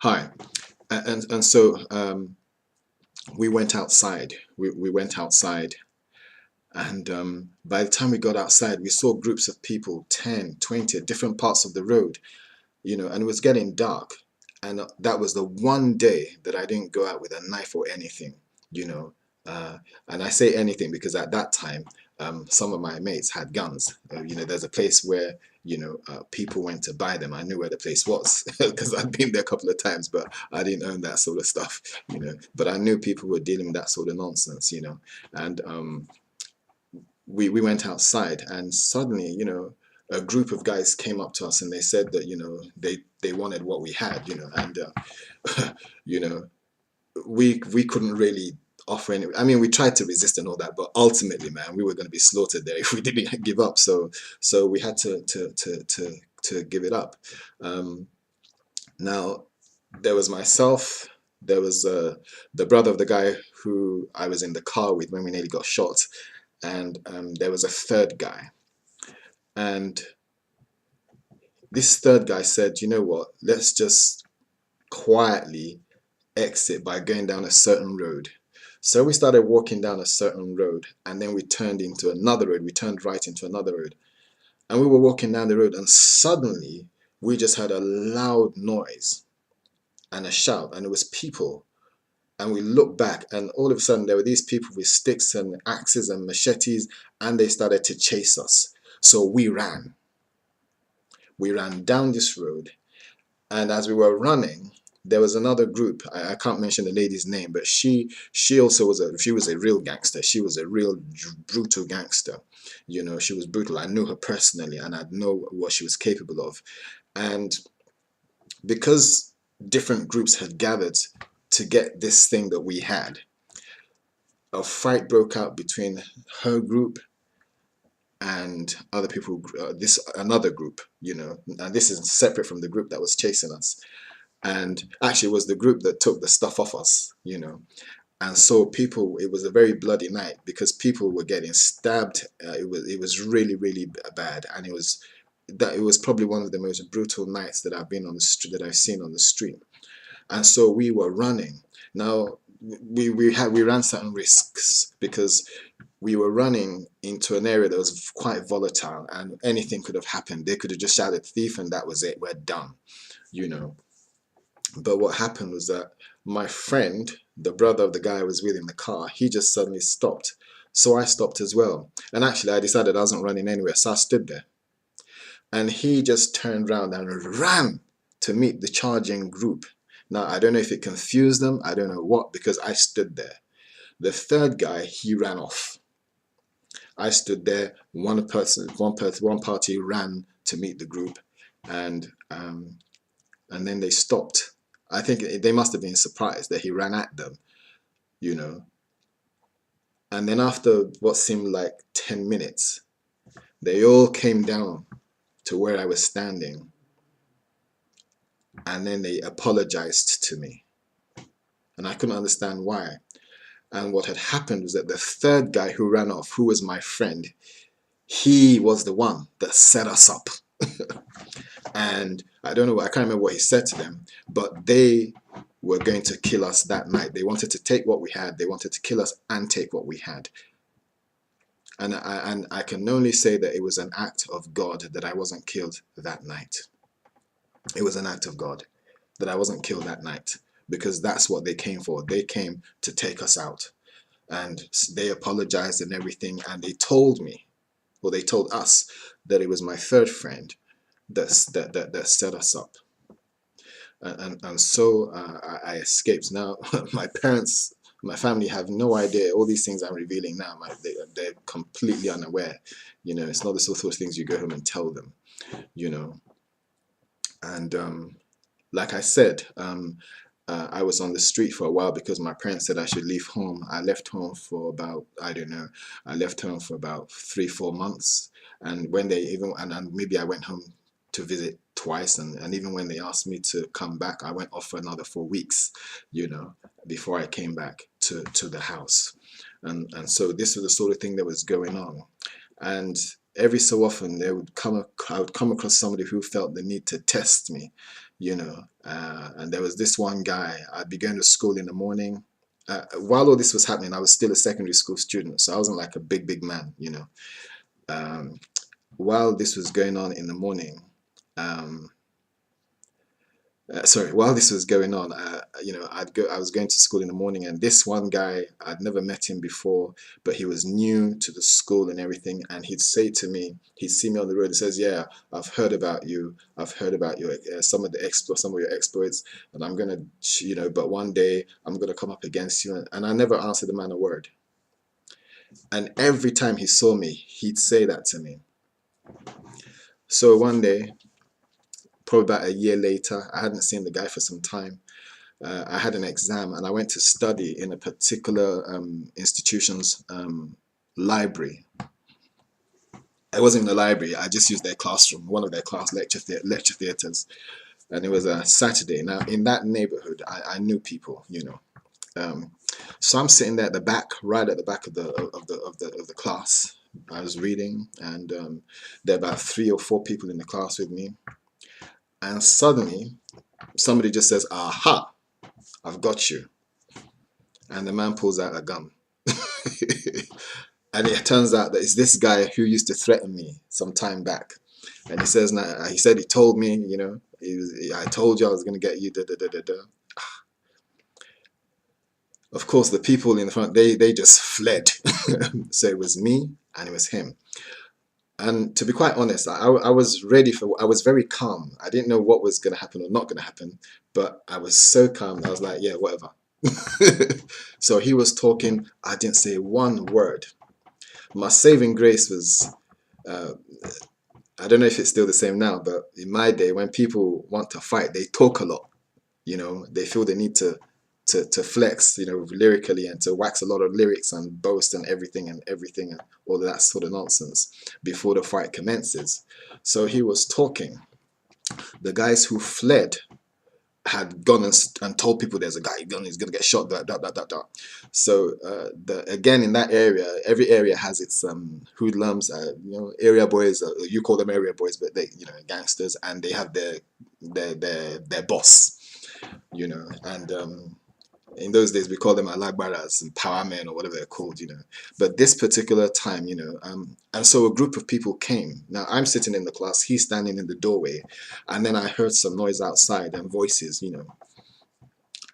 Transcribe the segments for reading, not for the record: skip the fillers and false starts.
Hi. And so we went outside. We went outside, and by the time we got outside, we saw groups of people, 10, 20, at different parts of the road, and it was getting dark. And that was the one day that I didn't go out with a knife or anything, you know. And I say anything because at that time, some of my mates had guns. There's a place where, people went to buy them. I knew where the place was because I'd been there a couple of times, but I didn't own that sort of stuff, But I knew people were dealing with that sort of nonsense. And we went outside, and suddenly, a group of guys came up to us and they said that, they wanted what we had, and you know, we couldn't really offer any. I mean, we tried to resist and all that, but ultimately, man, we were going to be slaughtered there if we didn't give up. So we had to give it up. Um, Now, there was myself. There was the brother of the guy who I was in the car with when we nearly got shot, and there was a third guy. And this third guy said, "You know what? Let's just quietly exit by going down a certain road." So we started walking down a certain road, and then we turned into another road. We turned right into another road. And we were walking down the road, and suddenly we just heard a loud noise and a shout, and it was people. And we looked back, and all of a sudden there were these people with sticks and axes and machetes, and they started to chase us. So we ran. We ran down this road, and as we were running, there was another group. I can't mention the lady's name, but she also was a real gangster. She was a real brutal gangster. She was brutal. I knew her personally, and I know what she was capable of. And because different groups had gathered to get this thing that we had, a fight broke out between her group and other people. This another group, and this is separate from the group that was chasing us. And actually, it was the group that took the stuff off us. And so it was a very bloody night because people were getting stabbed. It was really, really bad, and it was probably one of the most brutal nights that I've been on the street, that I've seen on the street. And so we were running. Now we ran certain risks because we were running into an area that was quite volatile, and anything could have happened. They could have just shouted thief, and that was it. We're done, you know. But what happened was that my friend, the brother of the guy I was with in the car, he just suddenly stopped. So I stopped as well. And actually, I decided I wasn't running anywhere, so I stood there. And he just turned around and ran to meet the charging group. Now, I don't know if it confused them, I don't know what, because I stood there. The third guy, he ran off. I stood there. One party ran to meet the group, and then they stopped. I think they must have been surprised that he ran at them, you know. And then after what seemed like 10 minutes, they all came down to where I was standing, and then they apologized to me. And I couldn't understand why. And what had happened was that the third guy who ran off, who was my friend, he was the one that set us up. And I don't know, I can't remember what he said to them, but they were going to kill us that night. They wanted to take what we had. They wanted to kill us and take what we had. And I can only say that it was an act of God that I wasn't killed that night. It was an act of God that I wasn't killed that night, because that's what they came for. They came to take us out, and they apologized and everything, and they told me, or they told us, that it was my third friend that set us up. And so I escaped. Now my parents, my family have no idea. All these things I'm revealing now, they're completely unaware. It's not the sort of things you go home and tell them. You know, and like I said, I was on the street for a while because my parents said I should leave home. I left home for about, I don't know, I left home for about 3, 4 months. And when they even, and maybe I went home to visit twice. And even when they asked me to come back, I went off for another 4 weeks, before I came back to the house. And so this was the sort of thing that was going on. And every so often I would come across somebody who felt the need to test me, you know. And there was this one guy. I'd be going to school in the morning. While all this was happening, I was still a secondary school student, so I wasn't like a big man, you know. Um, while this was going on in the morning, um, sorry, while this was going on, you know, I was going to school in the morning, and this one guy, I'd never met him before, but he was new to the school and everything, and he'd say to me, he'd see me on the road and says, "Yeah, I've heard about you. I've heard about your some of your exploits, and I'm gonna, you know, but one day I'm gonna come up against you." And I never answered the man a word. And every time he saw me, he'd say that to me. So one day, probably about a year later, I hadn't seen the guy for some time. I had an exam and I went to study in a particular institution's library. I wasn't in the library, I just used their classroom, one of their class lecture theatres. And it was a Saturday. Now, in that neighborhood, I knew people, you know. Um, so I'm sitting there at the back, right at the back of the class. I was reading, and there are about 3 or 4 people in the class with me. And suddenly, somebody just says, "Aha, I've got you." And the man pulls out a gun. And it turns out that it's this guy who used to threaten me some time back. And he says, he said he told me, you know, I told you I was going to get you, da da da da da. Of course, the people in the front, they just fled. So it was me and it was him. And to be quite honest, I was ready I was very calm. I didn't know what was going to happen or not going to happen, but I was so calm. I was like, yeah, whatever. So he was talking. I didn't say one word. My saving grace was, uh, I don't know if it's still the same now, but in my day, when people want to fight, they talk a lot. You know, they feel they need to flex, you know, lyrically, and to wax a lot of lyrics and boast and everything and all of that sort of nonsense before the fight commences. So he was talking. The guys who fled had gone and told people there's a guy gun, he's gonna get shot, that. So again, in that area, every area has its hoodlums, you know, area boys. You call them area boys, but they, you know, gangsters, and they have their boss, you know. And in those days we call them alagbaras and power men or whatever they're called, you know. But this particular time, you know, and so a group of people came. Now I'm sitting in the class, he's standing in the doorway, and then I heard some noise outside and voices, you know.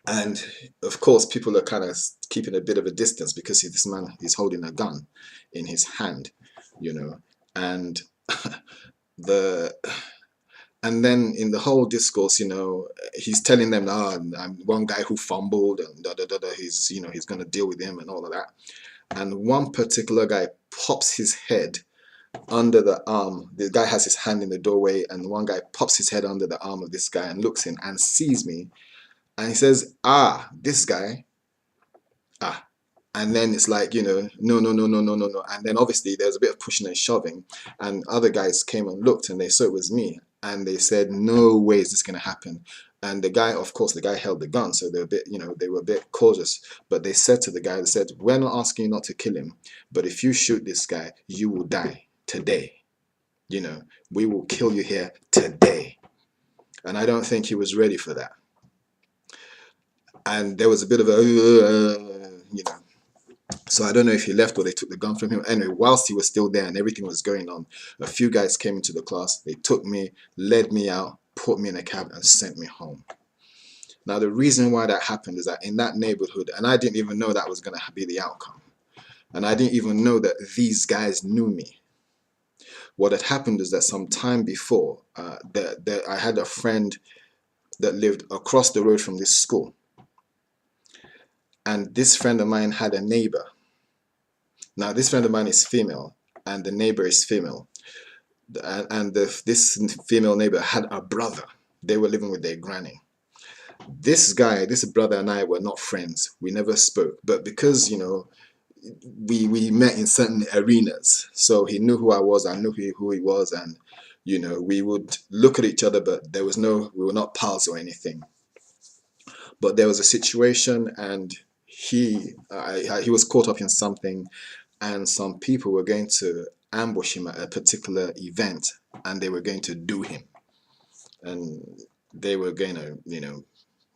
And of course people are kind of keeping a bit of a distance because this man is holding a gun in his hand, you know. And the and then in the whole discourse, you know, he's telling them, I'm one guy who fumbled and da da da da. He's, you know, he's gonna deal with him and all of that. And one particular guy pops his head under the arm. The guy has his hand in the doorway, and one guy pops his head under the arm of this guy and looks in and sees me, and he says, "Ah, this guy, ah." And then it's like, you know, no, no, no, no, no, no, no. And then obviously there was a bit of pushing and shoving, and other guys came and looked and they saw it was me. And they said, no way is this going to happen. And the guy, of course, the guy held the gun. So they were a bit, you know, they were a bit cautious. But they said to the guy, they said, we're not asking you not to kill him, but if you shoot this guy, you will die today. You know, we will kill you here today. And I don't think he was ready for that. And there was a bit of a, you know, so I don't know if he left or they took the gun from him. Anyway, whilst he was still there and everything was going on, a few guys came into the class. They took me, led me out, put me in a cab and sent me home. Now, the reason why that happened is that in that neighborhood, and I didn't even know that was going to be the outcome. And I didn't even know that these guys knew me. What had happened is that some time before, I had a friend that lived across the road from this school. And this friend of mine had a neighbor. Now, this friend of mine is female, and the neighbor is female. And this female neighbor had a brother. They were living with their granny. This brother and I were not friends. We never spoke. But because, you know, we met in certain arenas, so he knew who I was, I knew who he was, and, you know, we would look at each other, but we were not pals or anything. But there was a situation, and he was caught up in something, and some people were going to ambush him at a particular event, and they were going to do him. And they were going to,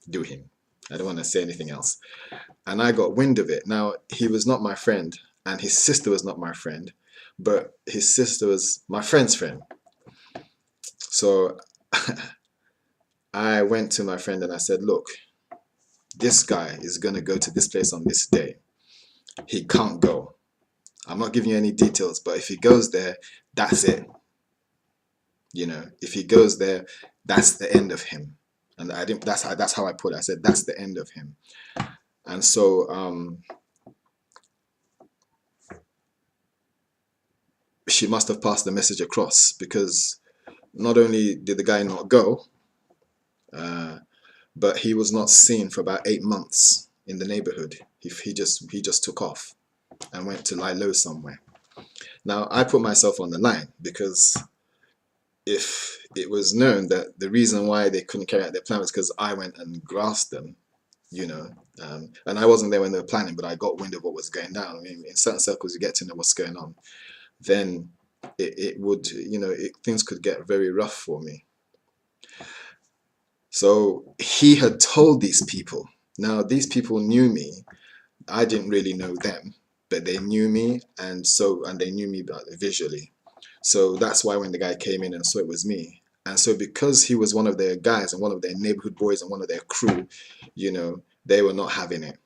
do him. I don't want to say anything else. And I got wind of it. Now, he was not my friend, and his sister was not my friend, but his sister was my friend's friend. So I went to my friend and I said, look, this guy is going to go to this place on this day. He can't go. I'm not giving you any details, but if he goes there, that's it. If he goes there, that's the end of him. And I didn't. That's how I put it. I said that's the end of him. And so she must have passed the message across, because not only did the guy not go, but he was not seen for about 8 months in the neighborhood. He just took off and went to lie low somewhere. Now I put myself on the line, because if it was known that the reason why they couldn't carry out their plan was because I went and grasped them, and I wasn't there when they were planning, but I got wind of what was going down. I mean, in certain circles, you get to know what's going on. Then it would, things could get very rough for me. So he had told these people. Now, these people knew me. I didn't really know them, but they knew me, and they knew me visually. So that's why when the guy came in and saw it was me, and so because he was one of their guys and one of their neighborhood boys and one of their crew, they were not having it.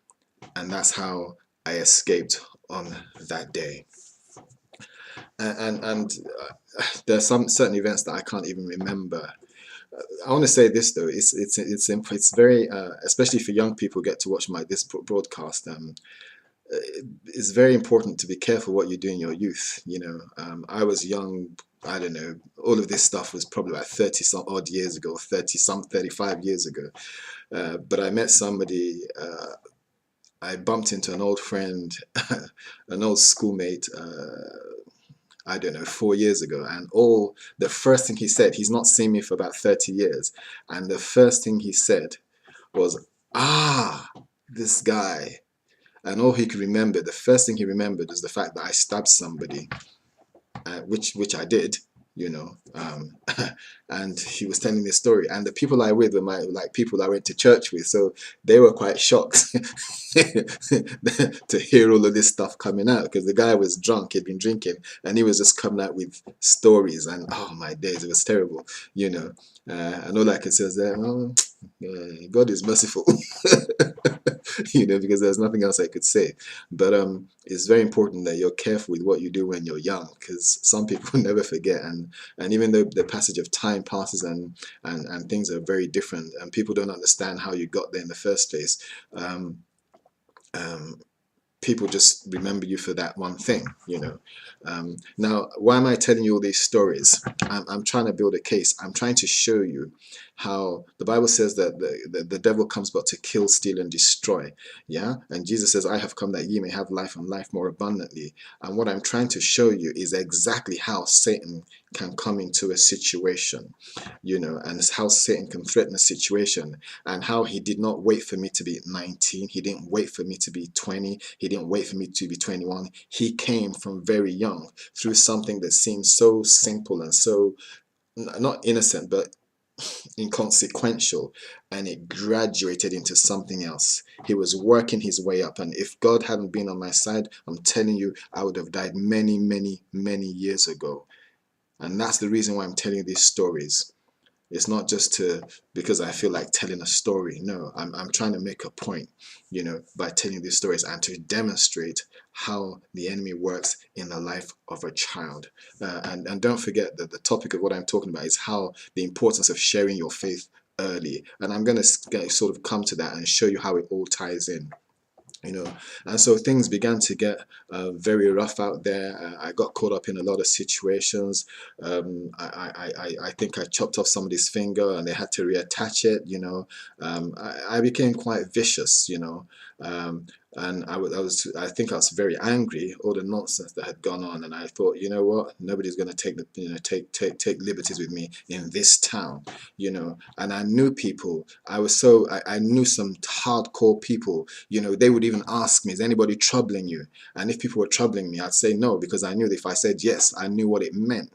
And that's how I escaped on that day. And there's some certain events that I can't even remember. I want to say this though, it's very especially for young people who get to watch this broadcast. It's very important to be careful what you do in your youth. I was young. I don't know. All of this stuff was probably about 30 some odd years ago, 35 years ago. But I met somebody. I bumped into an old friend, an old schoolmate. I don't know, 4 years ago, and the first thing he said, he's not seen me for about 30 years, and the first thing he said was, this guy. And all he could remember, the first thing he remembered was the fact that I stabbed somebody, which I did, and he was telling me a story, and the people I with were people I went to church with, so they were quite shocked to hear all of this stuff coming out, because the guy was drunk, he'd been drinking, and he was just coming out with stories, and oh my days, it was terrible, and all I could say is that, God is merciful. Because there's nothing else I could say. But it's very important that you're careful with what you do when you're young, because some people never forget, and even though the passage of time passes and things are very different, and people don't understand how you got there in the first place, people just remember you for that one thing, Now, why am I telling you all these stories? I'm trying to build a case. I'm trying to show you how the Bible says that the devil comes but to kill, steal, and destroy. Yeah? And Jesus says, I have come that ye may have life and life more abundantly. And what I'm trying to show you is exactly how Satan can come into a situation, and it's how Satan can threaten a situation, and how he did not wait for me to be 19. He didn't wait for me to be 20. He didn't wait for me to be 21. He came from very young through something that seemed so simple and so, not innocent, but inconsequential, and it graduated into something else. He was working his way up, and if God hadn't been on my side, I'm telling you, I would have died many, many, many years ago. And that's the reason why I'm telling you these stories. It's not just because I feel like telling a story. No, I'm trying to make a point, by telling these stories, and to demonstrate how the enemy works in the life of a child. And don't forget that the topic of what I'm talking about is how the importance of sharing your faith early. And I'm going to sort of come to that and show you how it all ties in. And so things began to get very rough out there. I got caught up in a lot of situations. I think I chopped off somebody's finger and they had to reattach it. I became quite vicious. And I think I was very angry, all the nonsense that had gone on, and I thought, you know what, nobody's going to take liberties with me in this town, And I knew people. I knew some hardcore people. They would even ask me, is anybody troubling you? And if people were troubling me, I'd say no, because I knew that if I said yes, I knew what it meant.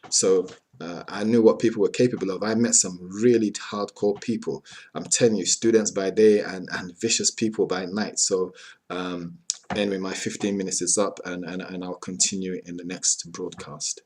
So I knew what people were capable of. I met some really hardcore people. I'm telling you, students by day and vicious people by night. So anyway, my 15 minutes is up, and I'll continue in the next broadcast.